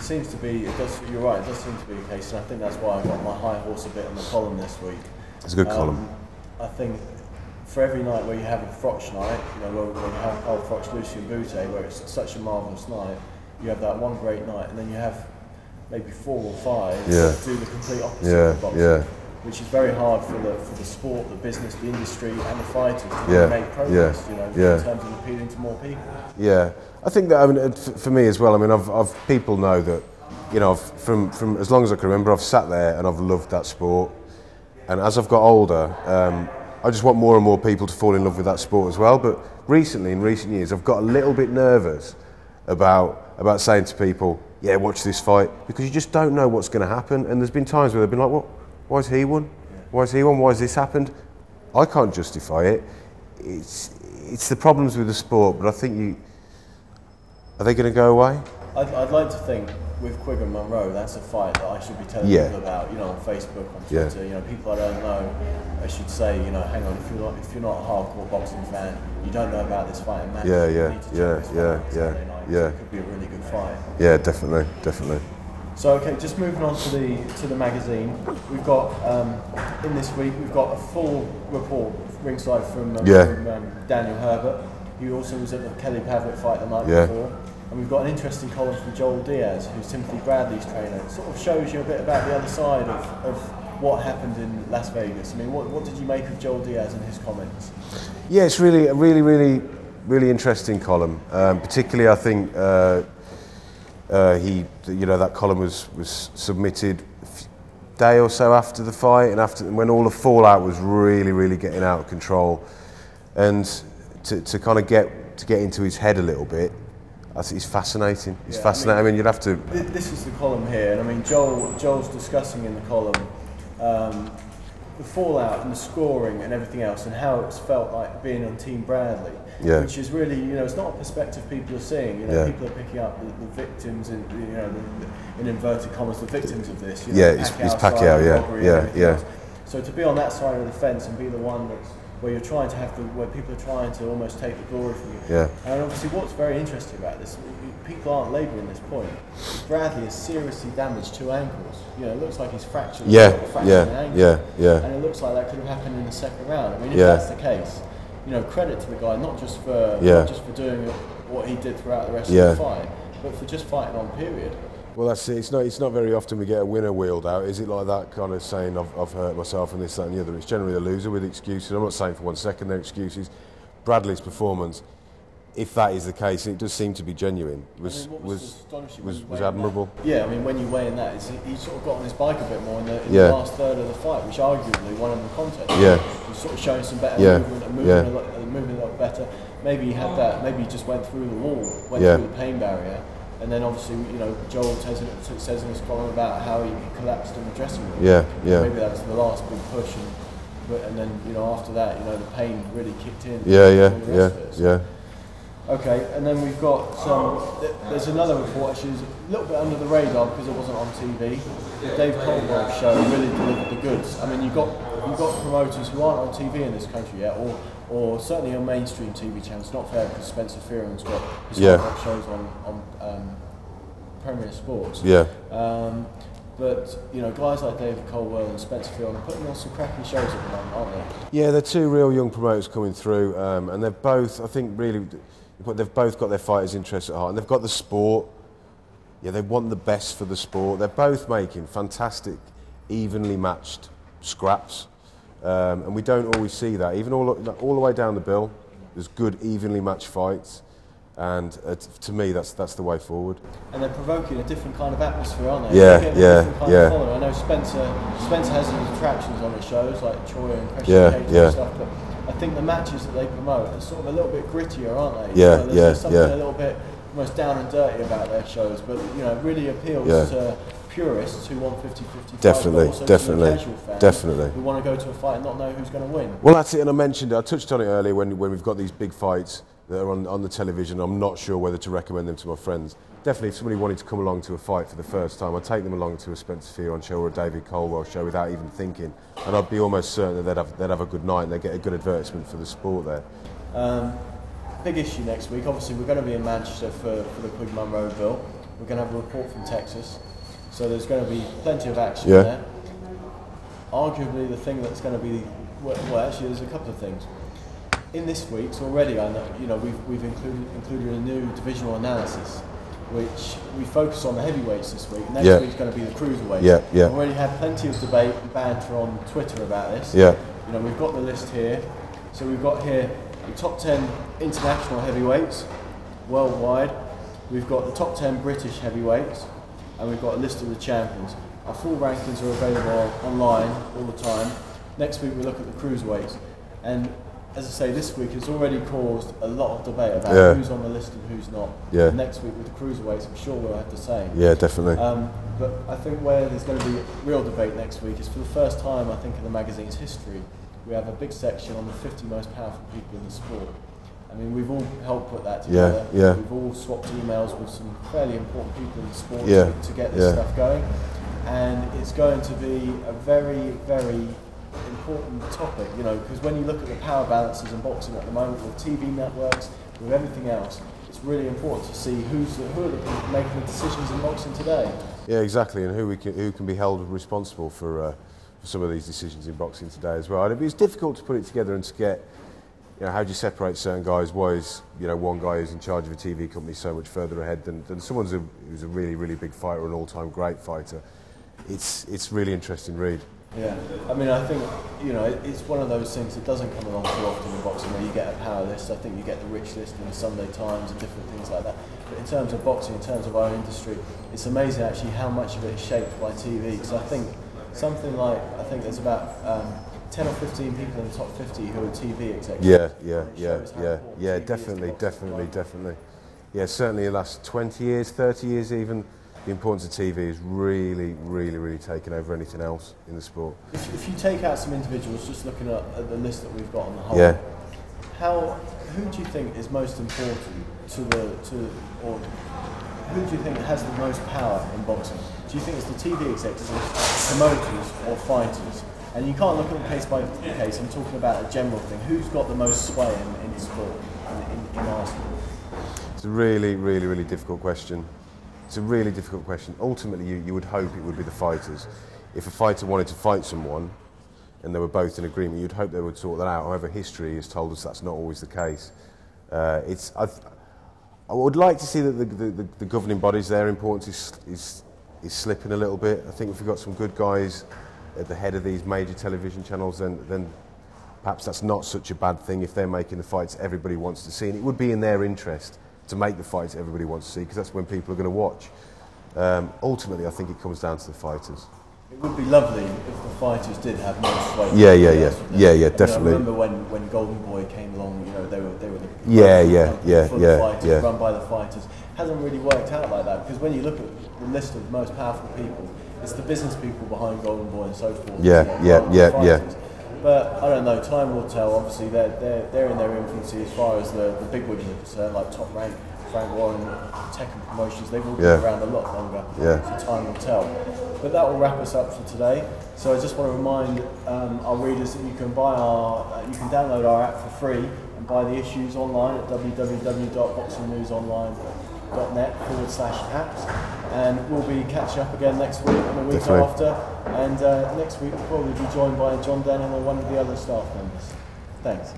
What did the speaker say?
seems to be. It does. You're right. It does seem to be the case, and I think that's why I got my high horse a bit on the column this week. It's a good column. I think for every night where you have a Froch night, you know, where you have Carl Froch, Lucien Boutte, where it's such a marvellous night, you have that one great night, and then you have maybe 4 or 5 that do the complete opposite of boxing, which is very hard for the sport, the business, the industry, and the fighters to really make progress. You know, in terms of appealing to more people. Yeah, I think that, I mean, for me as well. I mean, I've people know that, you know, from as long as I can remember, I've sat there and I've loved that sport. And as I've got older, I just want more and more people to fall in love with that sport as well. But recently, in recent years, I've got a little bit nervous about saying to people, yeah, watch this fight, because you just don't know what's going to happen. And there's been times where they've been like, well, why has he won? Why has he won? Why has this happened? I can't justify it. It's the problems with the sport, but I think are they going to go away? I'd like to think with Quigg and Monroe, that's a fight that I should be telling people about, you know, on Facebook, on Twitter. You know, people I don't know, I should say, you know, hang on, if you're not a hardcore boxing fan, you don't know about this fight in Manchester. It could be a really good fight. Yeah, definitely. So okay, just moving on to the magazine, we've got in this week we've got a full report ringside from Daniel Herbert, who also was at the Kelly Pavitt fight the night before. And we've got an interesting column from Joel Diaz, who's Timothy Bradley's trainer. It sort of shows you a bit about the other side of what happened in Las Vegas. I mean, what did you make of Joel Diaz and his comments? Yeah, it's really a really interesting column. Particularly, I think that column was submitted a day or so after the fight, and when all the fallout was really getting out of control, and to kind of get into his head a little bit. I think it's fascinating. It's fascinating. I mean, you'd have to. This is the column here, and I mean, Joel's discussing in the column the fallout and the scoring and everything else, and how it's felt like being on Team Bradley, which is really, you know, it's not a perspective people are seeing. You know, people are picking up the victims, in, you know, in inverted commas, the victims of this. You know, it's Pacquiao. So to be on that side of the fence and be the one that's where you're trying to where people are trying to almost take the glory from you. And obviously what's very interesting about this, people aren't labouring this point. Bradley has seriously damaged 2 ankles. You know, it looks like he's fractured an ankle. And it looks like that could have happened in the second round. I mean, if that's the case, you know, credit to the guy, not just for doing what he did throughout the rest of the fight, but for just fighting on period. Well, that's it. It's not very often we get a winner wheeled out, is it? Like that kind of saying, I've hurt myself and this, that and the other. It's generally a loser with excuses. I'm not saying for 1 second they're excuses. Bradley's performance, if that is the case, and it does seem to be genuine, was admirable. Yeah, I mean, when you weigh in that, he sort of got on his bike a bit more in the last third of the fight, which arguably won him the contest. He's sort of showing some better movement and moving a lot better. Maybe he had that, maybe he just went through the wall, went through the pain barrier. And then obviously, you know, Joel says in his column about how he collapsed in the dressing room. Maybe that was the last big push, and then, you know, after that, you know, the pain really kicked in. Okay, and then we've got there's another report, actually, it's a little bit under the radar because it wasn't on TV. The Dave Caldwell show really delivered the goods. I mean, you've got promoters who aren't on TV in this country yet, or certainly on mainstream TV channels. It's not fair because Spencer Fearon's got his shows on Premier Sports. But, you know, guys like David Caldwell and Spencer Fearon are putting on some cracking shows at the moment, aren't they? Yeah, they're 2 real young promoters coming through, and they've both, I think, really, they've both got their fighters' interests at heart, and they've got the sport. Yeah, they want the best for the sport. They're both making fantastic, evenly matched scraps, and we don't always see that. Even all the way down the bill, there's good, evenly matched fights. And to me, that's the way forward. And they're provoking a different kind of atmosphere, aren't they? I know Spencer has his attractions on his shows, like Troy and Christian Cage and stuff, but I think the matches that they promote are sort of a little bit grittier, aren't they? There's something a little bit almost down and dirty about their shows, but, you know, it really appeals to purists who want 50-50 definitely, fights, but also to casual fans who want to go to a fight and not know who's going to win. Well, that's it, and I touched on it earlier when we've got these big fights that are on the television. I'm not sure whether to recommend them to my friends. Definitely, if somebody wanted to come along to a fight for the first time, I'd take them along to a Spencer Fearon show or a David Caldwell show without even thinking, and I'd be almost certain that they'd have a good night and they'd get a good advertisement for the sport there. Big issue next week. Obviously, we're going to be in Manchester for the Quigg Munro bill. we're going to have a report from Texas. So there's going to be plenty of action Yeah. there. Arguably the thing that's going to be, well actually there's a couple of things. In this week's already, I know, you know, we've included a new divisional analysis, which we focus on the heavyweights this week. Next week's going to be the cruiserweights. Yeah, yeah. We've already had plenty of debate and banter on Twitter about this. Yeah. You know, we've got the list here. So we've got here the top 10 international heavyweights worldwide. We've got the top 10 British heavyweights, and we've got a list of the champions. Our full rankings are available online all the time. Next week we look at the cruiserweights, and as I say, this week it's already caused a lot of debate about who's on the list and who's not. Yeah. And next week with the cruiserweights, I'm sure we'll have the same. Yeah, definitely. But I think where there's going to be real debate next week is, for the first time, I think, in the magazine's history, we have a big section on the 50 most powerful people in the sport. I mean, we've all helped put that together. Yeah, yeah. We've all swapped emails with some fairly important people in the sport to get this Yeah. stuff going. And it's going to be a very, very important topic, you know, because when you look at the power balances in boxing at the moment, with TV networks, with everything else, it's really important to see who are the people making the decisions in boxing today. Yeah, exactly, and who can be held responsible for some of these decisions in boxing today as well. And it's difficult to put it together and to get, you know, how do you separate certain guys? Why is, you know, one guy who's in charge of a TV company so much further ahead than someone who's a really, really big fighter, an all-time great fighter? It's really interesting read. Yeah, I mean, I think, you know, it's one of those things that doesn't come along too often in boxing, where you get a power list. I think you get the rich list in the Sunday Times and different things like that. But in terms of boxing, in terms of our industry, it's amazing actually how much of it is shaped by TV. Because I think something like, I think there's about 10 or 15 people in the top 50 who are TV executives. Yeah, definitely. Yeah, certainly in the last 20 years, 30 years even, the importance of TV has really taken over anything else in the sport. If you take out some individuals, just looking at the list that we've got on the whole, who do you think is most important or who do you think has the most power in boxing? Do you think it's the TV executives, promoters, or fighters? And you can't look at it case by case. I'm talking about a general thing. Who's got the most sway in the sport, in our sport? It's a really difficult question. It's a really difficult question. Ultimately, you would hope it would be the fighters. If a fighter wanted to fight someone and they were both in agreement, you'd hope they would sort that out. However, history has told us that's not always the case. I would like to see that the governing bodies, their importance is slipping a little bit. I think if we've got some good guys at the head of these major television channels, then perhaps that's not such a bad thing if they're making the fights everybody wants to see. And it would be in their interest to make the fights everybody wants to see, because that's when people are going to watch. Ultimately, I think it comes down to the fighters. It would be lovely if the fighters did have more sway. Yeah, definitely. I remember when Golden Boy came along, you know, they were the fighters run by the fighters. Hasn't really worked out like that, because when you look at the list of the most powerful people, it's the business people behind Golden Boy and so forth. Yeah. But I don't know, time will tell. Obviously, they're in their infancy as far as the big wigs are concerned, like Top Rank, Frank Warren, Tekken Promotions. They've all been around a lot longer, so time will tell. But that will wrap us up for today. So I just want to remind our readers that you can download our app for free and buy the issues online at www.boxingnewsonline.net/apps. And we'll be catching up again next week and the week after. And next week we'll probably be joined by John Denham or one of the other staff members. Thanks.